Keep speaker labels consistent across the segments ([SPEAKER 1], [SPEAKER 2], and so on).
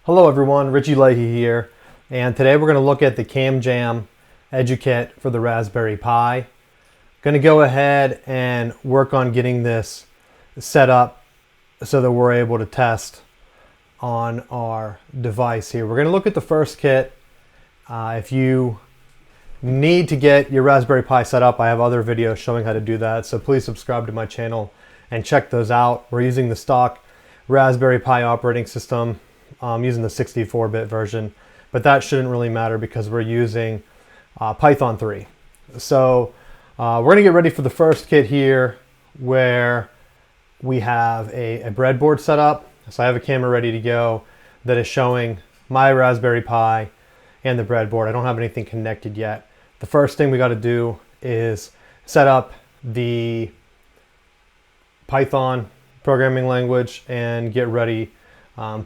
[SPEAKER 1] Hello everyone, Richie Leahy here, and today we're going to look at the CamJam EduKit for the Raspberry Pi. Going to go ahead and work on getting this set up so that we're able to test on our device here. We're going to look at the first kit. If you need to get your Raspberry Pi set up, I have other videos showing how to do that, so please subscribe to my channel and check those out. We're using the stock Raspberry Pi operating system. Using the 64-bit version, but that shouldn't really matter because we're using Python 3. So we're going to get ready for the first kit here where we have a breadboard set up. So I have a camera ready to go that is showing my Raspberry Pi and the breadboard. I don't have anything connected yet. The first thing we got to do is set up the Python programming language and get ready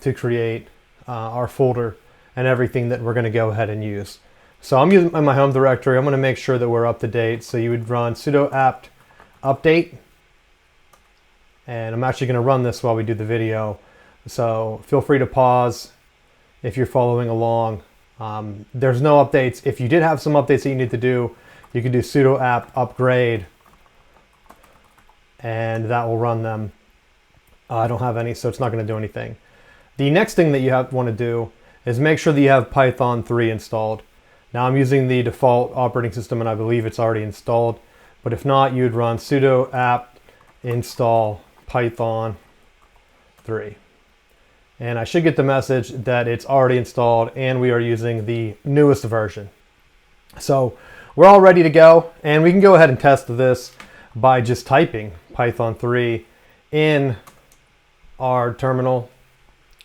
[SPEAKER 1] to create our folder and everything that we're going to go ahead and use. So I'm using my home directory. I'm going to make sure that we're up to date. So you would run sudo apt update, and I'm actually going to run this while we do the video. So feel free to pause if you're following along. There's no updates. If you did have some updates that you need to do, you can do sudo apt upgrade, and that will run them. I don't have any, so it's not going to do anything. The next thing that you want to do is make sure that you have Python 3 installed. Now I'm using the default operating system and I believe it's already installed, but if not, you'd run sudo apt install Python 3. And I should get the message that it's already installed and we are using the newest version. So we're all ready to go, and we can go ahead and test this by just typing Python 3 in our terminal,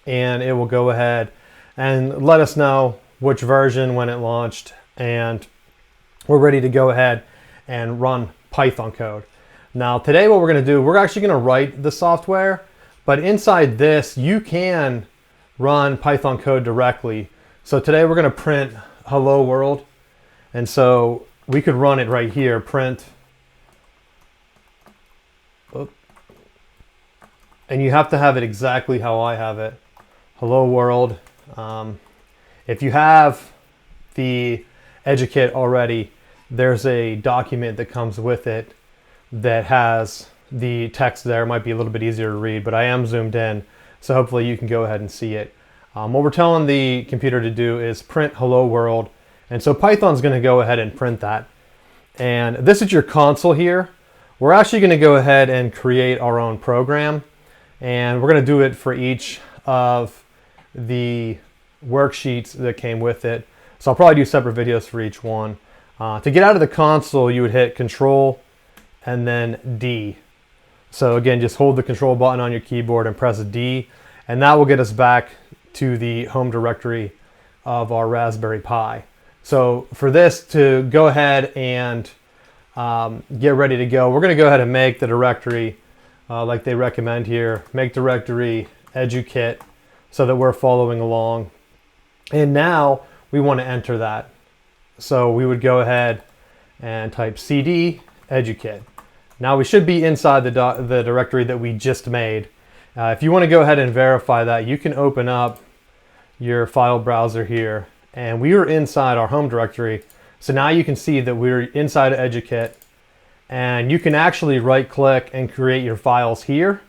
[SPEAKER 1] and it will go ahead and let us know which version when it launched, and we're ready to go ahead and run Python code. Now today what we're going to do, we're actually going to write the software, but inside this you can run Python code directly. So today we're going to print hello world, and so we could run it right here, print, and you have to have it exactly how I have it. Hello world. If you have the EduKit already, there's a document that comes with it that has the text there. It might be a little bit easier to read, but I am zoomed in, so hopefully you can go ahead and see it. What we're telling the computer to do is print hello world, and so Python's going to go ahead and print that. And this is your console here. We're actually going to go ahead and create our own program, and we're going to do it for each of the worksheets that came with it. So I'll probably do separate videos for each one. To get out of the console, you would hit Control and then D. So again, just hold the Control button on your keyboard and press D, and that will get us back to the home directory of our Raspberry Pi. So for this to go ahead and get ready to go, we're going to go ahead and make the directory like they recommend here. Make directory EduKit so that we're following along. And now we want to enter that. So we would go ahead and type cd EduKit. Now we should be inside the directory that we just made. If you want to go ahead and verify that, you can open up your file browser here, and we are inside our home directory. So now you can see that we're inside of EduKit, and you can actually right click and create your files here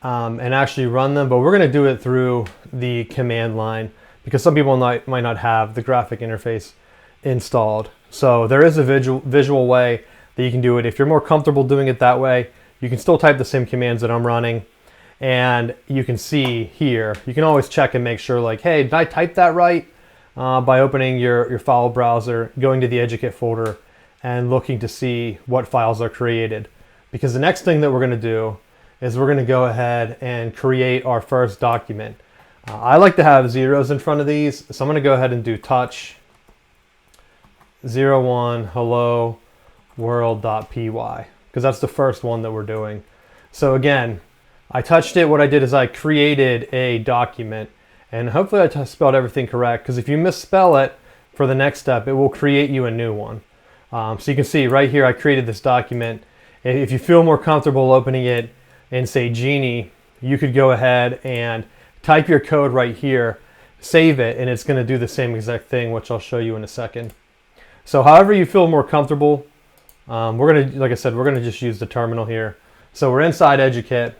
[SPEAKER 1] and actually run them, but we're going to do it through the command line because some people might not have the graphic interface installed. So there is a visual way that you can do it. If you're more comfortable doing it that way, you can still type the same commands that I'm running, and you can see here, you can always check and make sure, like, hey, did I type that right? By opening your file browser, going to the EduKit folder, and looking to see what files are created. Because the next thing that we're going to do is we're going to go ahead and create our first document. I like to have zeros in front of these, so I'm going to go ahead and do touch 01 hello world.py, because that's the first one that we're doing. So again, I touched it. What I did is I created a document, and hopefully I spelled everything correct, because if you misspell it for the next step, it will create you a new one. So you can see right here I created this document. If you feel more comfortable opening it in, say, Genie, you could go ahead and type your code right here. save it, and it's going to do the same exact thing, which I'll show you in a second. So however you feel more comfortable, we're going to, like I said, we're going to just use the terminal here. So we're inside EduKit,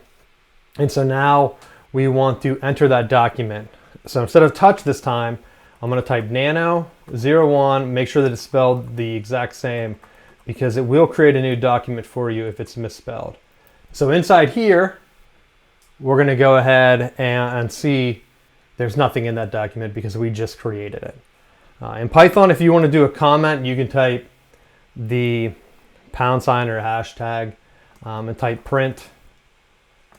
[SPEAKER 1] and so now we want to enter that document. So instead of touch this time, I'm going to type nano 01, make sure that it's spelled the exact same, because it will create a new document for you if it's misspelled. So inside here, we're going to go ahead and see there's nothing in that document because we just created it. In Python, if you want to do a comment, you can type the # or hashtag and type print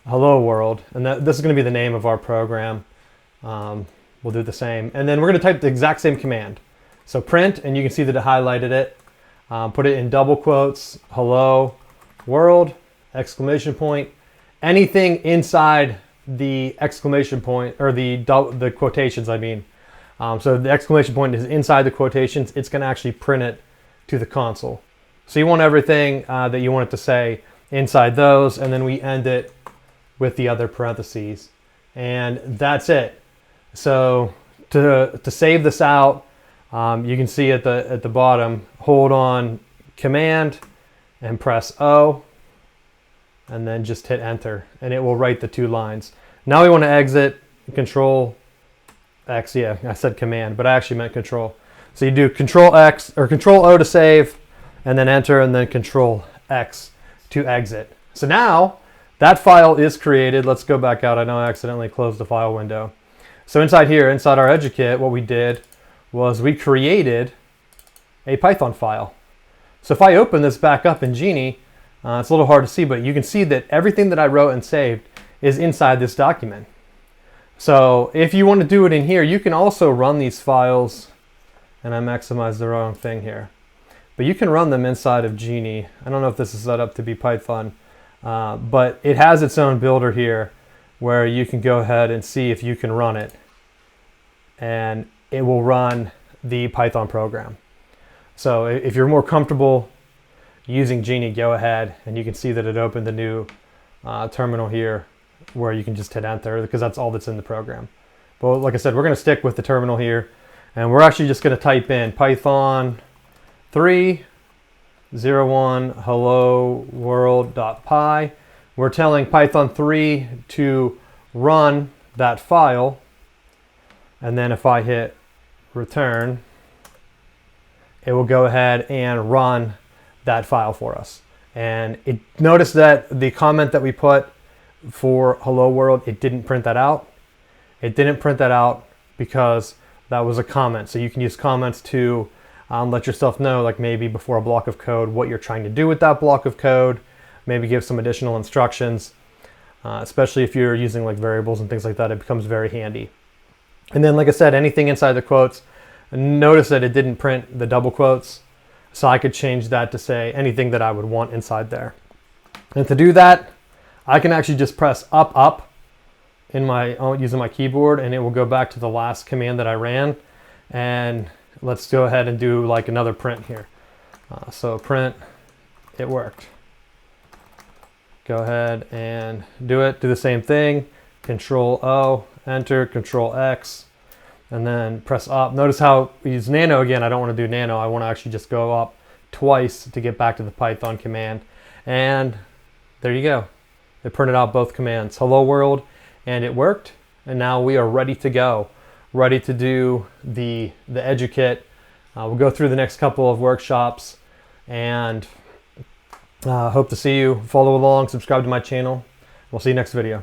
[SPEAKER 1] hello world, and this is going to be the name of our program. We'll do the same, and then we're going to type the exact same command. So print, and you can see that it highlighted it. Put it in double quotes, hello world, exclamation point, anything inside the exclamation point, or the quotations, I mean. So the exclamation point is inside the quotations. It's going to actually print it to the console. So you want everything that you want it to say inside those, and then we end it with the other parentheses. And that's it. So to save this out, you can see at the bottom, hold on Command and press O, and then just hit enter, and it will write the 2 lines. Now we want to exit, Control X, yeah, I said Command, but I actually meant Control. So you do Control X or Control O to save, and then enter, and then Control X to exit. So now that file is created. Let's go back out. I know I accidentally closed the file window. So inside here, inside our EduKit, what we did was we created a Python file. So if I open this back up in Genie, it's a little hard to see, but you can see that everything that I wrote and saved is inside this document. So if you want to do it in here, you can also run these files, and I maximized the wrong thing here, but you can run them inside of Genie. I don't know if this is set up to be Python, but it has its own builder here where you can go ahead and see if you can run it, and it will run the Python program. So if you're more comfortable using Genie, go ahead, and you can see that it opened the new terminal here where you can just hit enter, because that's all that's in the program. But like I said, we're going to stick with the terminal here, and we're actually just going to type in Python 301 hello world.py. We're telling Python 3 to run that file, and then if I hit return, it will go ahead and run that file for us. And notice that the comment that we put for hello world, it didn't print that out. It didn't print that out because that was a comment. So you can use comments to let yourself know, like maybe before a block of code, what you're trying to do with that block of code, maybe give some additional instructions, especially if you're using like variables and things like that. It becomes very handy. And then, like I said, anything inside the quotes, notice that it didn't print the double quotes, so I could change that to say anything that I would want inside there. And to do that, I can actually just press up in using my keyboard, and it will go back to the last command that I ran. And let's go ahead and do like another print here. So print, it worked. Go ahead and do it. Do the same thing. Control O, enter, Control X, and then press up. Notice how we use nano again. I don't want to do nano. I want to actually just go up twice to get back to the Python command. And there you go. It printed out both commands, hello world, and it worked. And now we are ready to go, ready to do the EduKit. We'll go through the next couple of workshops, and hope to see you. Follow along, subscribe to my channel. We'll see you next video.